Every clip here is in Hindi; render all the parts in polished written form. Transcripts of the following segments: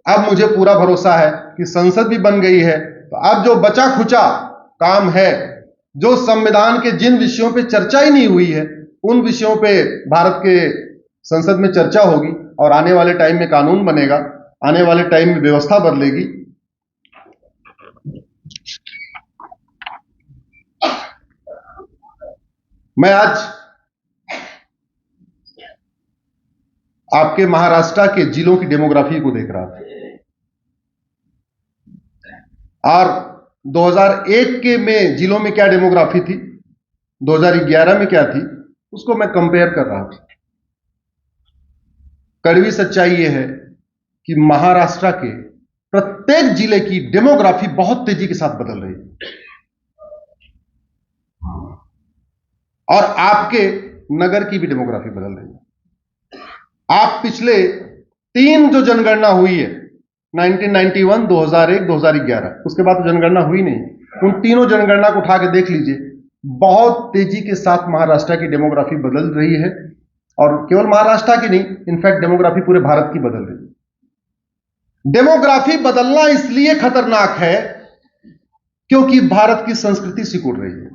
अब मुझे पूरा भरोसा है कि संसद भी बन गई है, तो अब जो बचा खुचा काम है, जो संविधान के जिन विषयों पे चर्चा ही नहीं हुई है, उन विषयों पे भारत के संसद में चर्चा होगी और आने वाले टाइम में कानून बनेगा, आने वाले टाइम में व्यवस्था बदलेगी। मैं आज आपके महाराष्ट्र के जिलों की डेमोग्राफी को देख रहा था और 2001 के में जिलों में क्या डेमोग्राफी थी, 2011 में क्या थी, उसको मैं कंपेयर कर रहा था। कड़वी सच्चाई यह है कि महाराष्ट्र के प्रत्येक जिले की डेमोग्राफी बहुत तेजी के साथ बदल रही है और आपके नगर की भी डेमोग्राफी बदल रही है। आप पिछले 3 जो जनगणना हुई है, 1991, 2001, 2011, उसके बाद तो जनगणना हुई नहीं, उन तीनों जनगणना को उठा के देख लीजिए, बहुत तेजी के साथ महाराष्ट्र की डेमोग्राफी बदल रही है और केवल महाराष्ट्र की नहीं, इनफैक्ट डेमोग्राफी पूरे भारत की बदल रही है। डेमोग्राफी बदलना इसलिए खतरनाक है क्योंकि भारत की संस्कृति सिकुड़ रही है।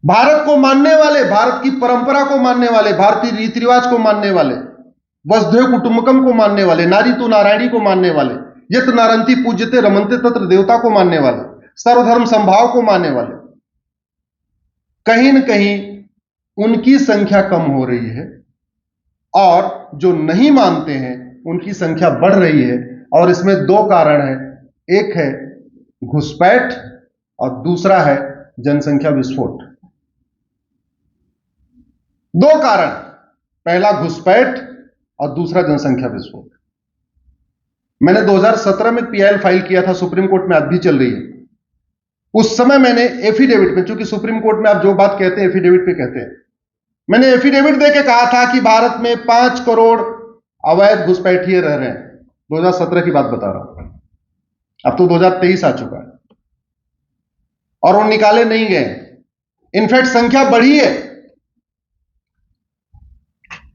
भारत को मानने वाले, भारत की परंपरा को मानने वाले, भारतीय रीति रिवाज को मानने वाले, वसुधैव कुटुंबकम को मानने वाले, नारी तु नारायणी को मानने वाले, यत नारंती पूज्यते रमन्ते तत्र देवता को मानने वाले, सर्वधर्म संभाव को मानने वाले, कहीं न कहीं उनकी संख्या कम हो रही है और जो नहीं मानते हैं उनकी संख्या बढ़ रही है। और इसमें 2 कारण हैं, एक है घुसपैठ और दूसरा है जनसंख्या विस्फोट। 2 कारण, पहला घुसपैठ और दूसरा जनसंख्या विस्फोट। मैंने 2017 में पीआईएल फाइल किया था, सुप्रीम कोर्ट में आज भी चल रही है। उस समय मैंने एफिडेविट में, चूंकि सुप्रीम कोर्ट में आप जो बात कहते हैं एफिडेविट पे कहते हैं, मैंने एफिडेविट देके कहा था कि भारत में 5 करोड़ अवैध घुसपैठिए रह रहे हैं। 2017 की बात बता रहा हूं, अब तो 2023 आ चुका है और वो निकाले नहीं गए, इनफैक्ट संख्या बढ़ी है।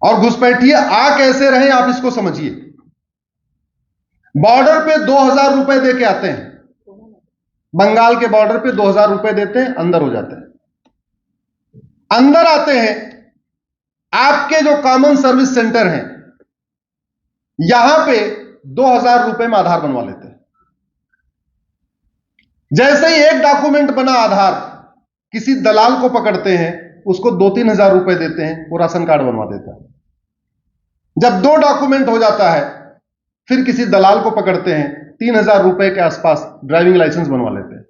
और घुसपैठिए आ कैसे रहे आप इसको समझिए। बॉर्डर पे 2000 रुपए देके आते हैं, बंगाल के बॉर्डर पे 2000 रुपए देते हैं, अंदर हो जाते हैं। अंदर आते हैं, आपके जो कॉमन सर्विस सेंटर हैं यहां पे 2000 रुपए में आधार बनवा लेते हैं। जैसे ही एक डॉक्यूमेंट बना आधार, किसी दलाल को पकड़ते हैं, उसको 2-3 हजार रुपए देते हैं, वो राशन कार्ड बनवा देता है। जब 2 डॉक्यूमेंट हो जाता है, फिर किसी दलाल को पकड़ते हैं, 3000 रुपए के आसपास ड्राइविंग लाइसेंस बनवा लेते हैं।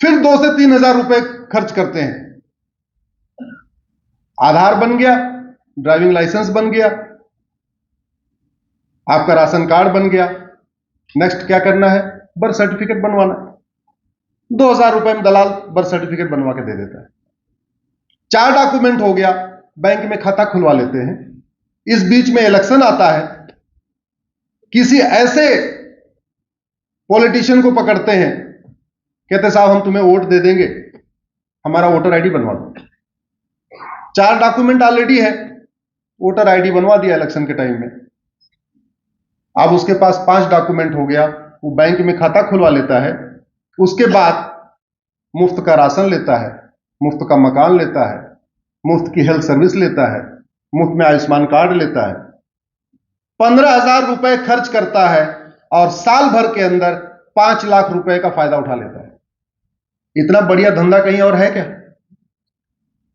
फिर 2 से 3 हजार रुपए खर्च करते हैं, आधार बन गया, ड्राइविंग लाइसेंस बन गया, आपका राशन कार्ड बन गया। नेक्स्ट क्या करना है? बर्थ सर्टिफिकेट बनवाना। 2000 रुपए में दलाल बर्थ सर्टिफिकेट बनवा के दे देता है। 4 डॉक्यूमेंट हो गया, बैंक में खाता खुलवा लेते हैं। इस बीच में इलेक्शन आता है, किसी ऐसे पॉलिटिशियन को पकड़ते हैं, कहते साहब हम तुम्हें वोट दे देंगे, हमारा वोटर आईडी बनवा दो। 4 डॉक्यूमेंट ऑलरेडी है, वोटर आईडी बनवा दिया इलेक्शन के टाइम में। अब उसके पास 5 डॉक्यूमेंट हो गया, वो बैंक में खाता खुलवा लेता है। उसके बाद मुफ्त का राशन लेता है, मुफ्त का मकान लेता है, मुफ्त की हेल्थ सर्विस लेता है, मुफ्त में आयुष्मान कार्ड लेता है, 15,000 रुपए खर्च करता है और साल भर के अंदर 5 लाख रुपए का फायदा उठा लेता है। इतना बढ़िया धंधा कहीं और है क्या?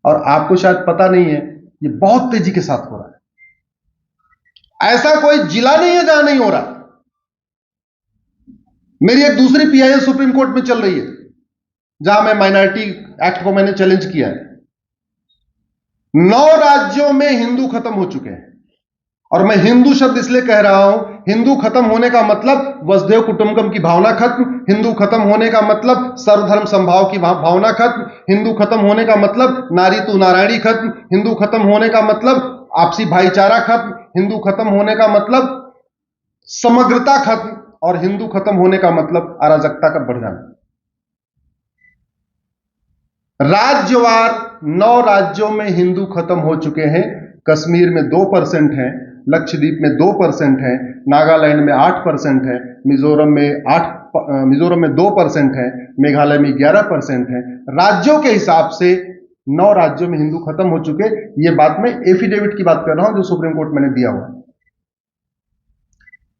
और आपको शायद पता नहीं है, ये बहुत तेजी के साथ हो रहा है। ऐसा कोई जिला नहीं है जहां नहीं हो रहा। मेरी एक दूसरी पीआईएल सुप्रीम कोर्ट में चल रही है, जहां मैं माइनॉरिटी एक्ट को मैंने चैलेंज किया है। 9 राज्यों में हिंदू खत्म हो चुके हैं। और मैं हिंदू शब्द इसलिए कह रहा हूं, हिंदू खत्म होने का मतलब वसुधैव कुटुंबकम की भावना खत्म, हिंदू खत्म होने का मतलब सर्वधर्म संभाव की भावना खत्म, हिंदू खत्म होने का मतलब नारी तु नारायणी खत्म, हिंदू खत्म होने का मतलब आपसी भाईचारा खत्म, हिंदू खत्म होने का मतलब समग्रता खत्म, और हिंदू खत्म होने का मतलब अराजकता का बढ़ जाना। राज्यवार 9 राज्यों में हिंदू खत्म हो चुके हैं। कश्मीर में 2% हैं लक्षद्वीप में 2% है, नागालैंड में 8% है, मिजोरम में 2% है, मेघालय में 11% है। राज्यों के हिसाब से 9 राज्यों में हिंदू खत्म हो चुके। ये बात मैं एफिडेविट की बात कर रहा हूं जो सुप्रीम कोर्ट मैंने दिया हुआ।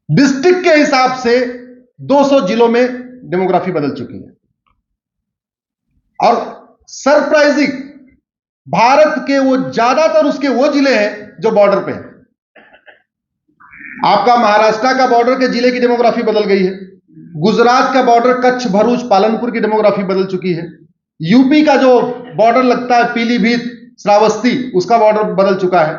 डिस्ट्रिक्ट के हिसाब से 200 जिलों में डेमोग्राफी बदल चुकी है। और सरप्राइजिंग, भारत के वो ज्यादातर उसके वो जिले हैं जो बॉर्डर पे हैं। आपका महाराष्ट्र का बॉर्डर के जिले की डेमोग्राफी बदल गई है। गुजरात का बॉर्डर कच्छ, भरूच, पालनपुर की डेमोग्राफी बदल चुकी है। यूपी का जो बॉर्डर लगता है पीलीभीत, श्रावस्ती, उसका बॉर्डर बदल चुका है।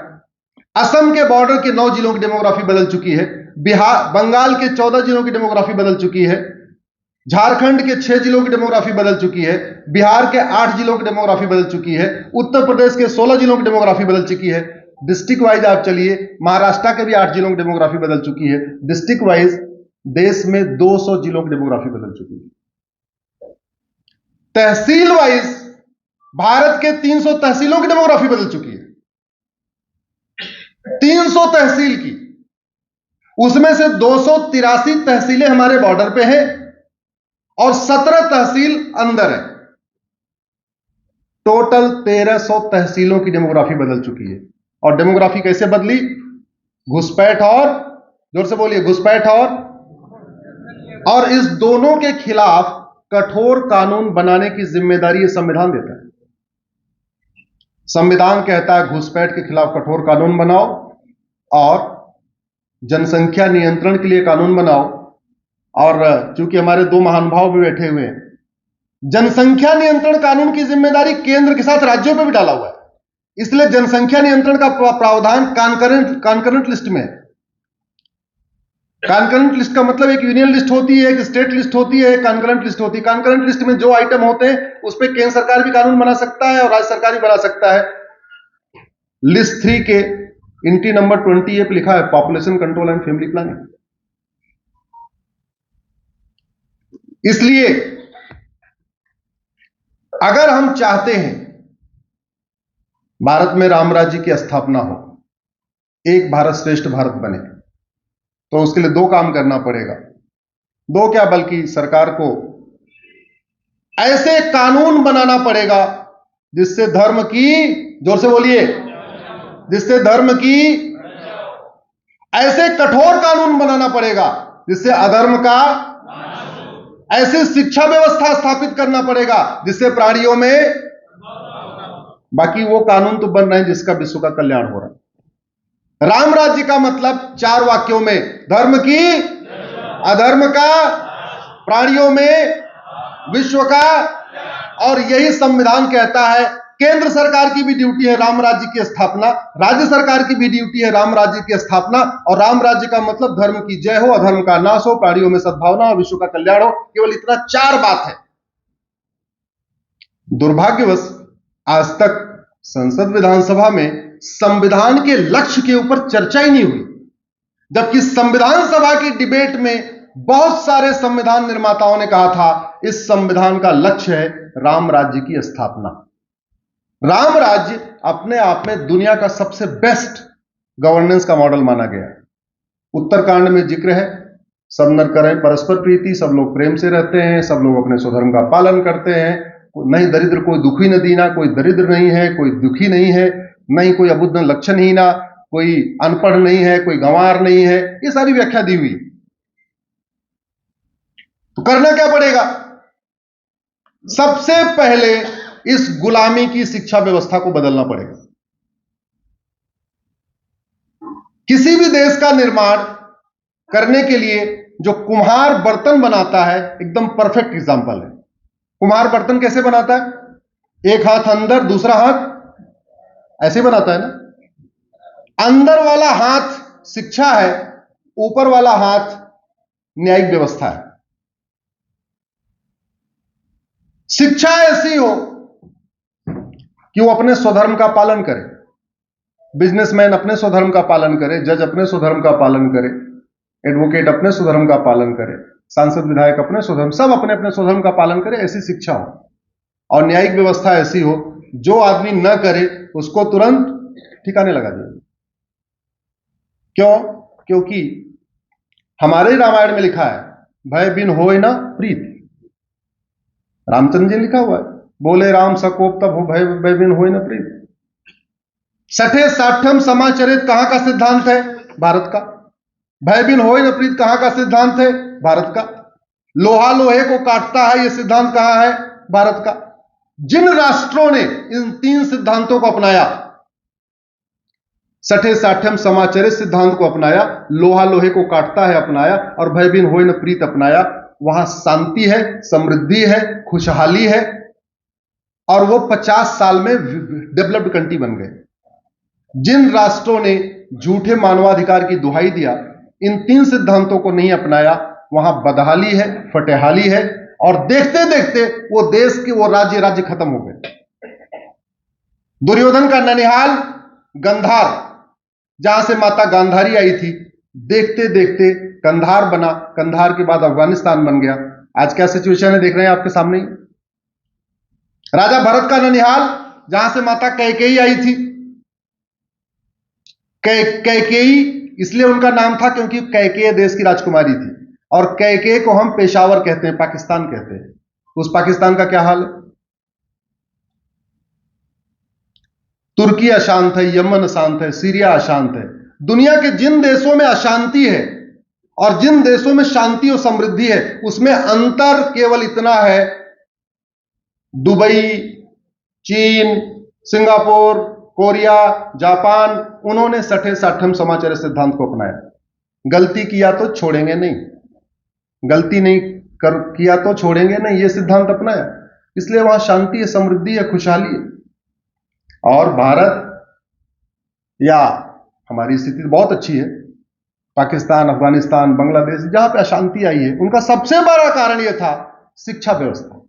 असम के बॉर्डर के 9 जिलों की डेमोग्राफी बदल चुकी है। बंगाल के 14 जिलों की डेमोग्राफी बदल चुकी है। झारखंड के 6 जिलों की डेमोग्राफी बदल चुकी है। बिहार के 8 जिलों की डेमोग्राफी बदल चुकी है। उत्तर प्रदेश के 16 जिलों की डेमोग्राफी बदल चुकी है। डिस्ट्रिक्ट वाइज आप चलिए, महाराष्ट्र के भी 8 जिलों की डेमोग्राफी बदल चुकी है। डिस्ट्रिक्ट वाइज देश में 200 जिलों की डेमोग्राफी बदल चुकी है। तहसील वाइज भारत के 300 तहसीलों की डेमोग्राफी बदल चुकी है। 300 तहसील की, उसमें से 283 तहसीलें हमारे बॉर्डर पे हैं और 17 तहसील अंदर है। टोटल 1300 तहसीलों की डेमोग्राफी बदल चुकी है। और डेमोग्राफी कैसे बदली? घुसपैठ और, जोर से बोलिए, घुसपैठ और इस दोनों के खिलाफ कठोर कानून बनाने की जिम्मेदारी ये संविधान देता है। संविधान कहता है घुसपैठ के खिलाफ कठोर कानून बनाओ और जनसंख्या नियंत्रण के लिए कानून बनाओ। और चूंकि हमारे 2 महानुभाव भी बैठे हुए हैं, जनसंख्या नियंत्रण कानून की जिम्मेदारी केंद्र के साथ राज्यों पर भी डाला हुआ है। इसलिए जनसंख्या नियंत्रण का प्रावधान कॉन्करेंट लिस्ट में है। कॉन्करेंट लिस्ट का मतलब एक यूनियन लिस्ट होती है, एक स्टेट लिस्ट होती है, एक कॉन्करेंट लिस्ट होती है। कॉन्करेंट लिस्ट में जो आइटम होते हैं उस पर केंद्र सरकार भी कानून बना सकता है और राज्य सरकार भी बना सकता है। लिस्ट 3 के इंटी नंबर 20 पे लिखा है population control and family planning. इसलिए अगर हम चाहते हैं भारत में राम राज्य की स्थापना हो, एक भारत श्रेष्ठ भारत बने, तो उसके लिए 2 काम करना पड़ेगा। 2 क्या, बल्कि सरकार को ऐसे कानून बनाना पड़ेगा जिससे धर्म की, जोर से बोलिए, जिससे धर्म की, ऐसे कठोर कानून बनाना पड़ेगा जिससे अधर्म का, ऐसी शिक्षा व्यवस्था स्थापित करना पड़ेगा जिससे प्राणियों में, बाकी वो कानून तो बन रहे हैं जिसका विश्व का कल्याण हो रहा है। राम राज्य का मतलब 4 वाक्यों में, धर्म की, अधर्म का, प्राणियों में, विश्व का। और यही संविधान कहता है केंद्र सरकार की भी ड्यूटी है राम राज्य की स्थापना, राज्य सरकार की भी ड्यूटी है राम राज्य की स्थापना। और राम राज्य का मतलब धर्म की जय हो, अधर्म का नाश हो, प्राणियों में सद्भावना और विश्व का कल्याण हो। केवल इतना 4 बात है। दुर्भाग्यवश आज तक संसद विधानसभा में संविधान के लक्ष्य के ऊपर चर्चा ही नहीं हुई, जबकि संविधान सभा की डिबेट में बहुत सारे संविधान निर्माताओं ने कहा था इस संविधान का लक्ष्य है राम राज्य की स्थापना। राम राज्य अपने आप में दुनिया का सबसे बेस्ट गवर्नेंस का मॉडल माना गया है। उत्तरकांड में जिक्र है, सब नर करें परस्पर प्रीति, सब लोग प्रेम से रहते हैं, सब लोग अपने स्वधर्म का पालन करते हैं, नहीं दरिद्र कोई दुखी न दीना, कोई दरिद्र नहीं है, कोई दुखी नहीं है, नहीं कोई अबुद्ध लक्षणहीना, कोई अनपढ़ नहीं है, कोई गंवार नहीं है। ये सारी व्याख्या दी हुई। तो करना क्या पड़ेगा? सबसे पहले इस गुलामी की शिक्षा व्यवस्था को बदलना पड़ेगा। किसी भी देश का निर्माण करने के लिए जो कुम्हार बर्तन बनाता है, एकदम परफेक्ट एग्जांपल है। कुम्हार बर्तन कैसे बनाता है? एक हाथ अंदर, दूसरा हाथ ऐसे बनाता है ना। अंदर वाला हाथ शिक्षा है, ऊपर वाला हाथ न्यायिक व्यवस्था है। शिक्षा ऐसी हो कि वो अपने स्वधर्म का पालन करे, बिजनेसमैन अपने स्वधर्म का पालन करे, जज अपने स्वधर्म का पालन करे, एडवोकेट अपने स्वधर्म का पालन करे, सांसद विधायक अपने स्वधर्म, सब अपने अपने स्वधर्म का पालन करे, ऐसी शिक्षा हो। और न्यायिक व्यवस्था ऐसी हो जो आदमी न करे उसको तुरंत ठिकाने लगा दिया। क्यों? क्योंकि हमारे रामायण में लिखा है, भय बिन होय न प्रीत। रामचंद्र जी लिखा हुआ है, बोले राम सकोप तब हो भय, भय बिन होय न प्रीत। सठे साठम समाचरित कहां का सिद्धांत है? भारत का। भय बिन होय न प्रीत कहां का सिद्धांत है? भारत का। लोहा लोहे को काटता है, यह सिद्धांत कहां है? भारत का। जिन राष्ट्रों ने इन तीन सिद्धांतों को अपनाया, सठे साठ्यम समाचरित सिद्धांत को अपनाया, लोहा लोहे को काटता है अपनाया, और भय बिन होय न प्रीत अपनाया, वहां शांति है, समृद्धि है, खुशहाली है, और वो 50 साल में डेवलप्ड कंट्री बन गए। जिन राष्ट्रों ने झूठे मानवाधिकार की दुहाई दिया, इन तीन सिद्धांतों को नहीं अपनाया, वहां बदहाली है, फटेहाली है, और देखते देखते वो देश के वो राज्य खत्म हो गए। दुर्योधन का ननिहाल गंधार, जहां से माता गांधारी आई थी, देखते देखते कंधार बना, कंधार के बाद अफगानिस्तान बन गया। आज क्या सिचुएशन है देख रहे हैं आपके सामने। राजा भरत का ननिहाल, जहां से माता कैकेयी आई थी, कैकेयी इसलिए उनका नाम था क्योंकि कैकेय देश की राजकुमारी थी, और कैकेय को हम पेशावर कहते हैं, पाकिस्तान कहते हैं। उस पाकिस्तान का क्या हाल है? तुर्की अशांत है, यमन अशांत है, सीरिया अशांत है। दुनिया के जिन देशों में अशांति है और जिन देशों में शांति और समृद्धि है, उसमें अंतर केवल इतना है, दुबई, चीन, सिंगापुर, कोरिया, जापान, उन्होंने सठे साठम समाचार सिद्धांत को अपनाया। गलती किया तो छोड़ेंगे नहीं, गलती नहीं किया तो छोड़ेंगे नहीं, यह सिद्धांत अपनाया, इसलिए वहां शांति है, समृद्धि है, खुशहाली है। और भारत या हमारी स्थिति बहुत अच्छी है। पाकिस्तान, अफगानिस्तान, बांग्लादेश, जहां पे अशांति आई है, उनका सबसे बड़ा कारण यह था शिक्षा व्यवस्था।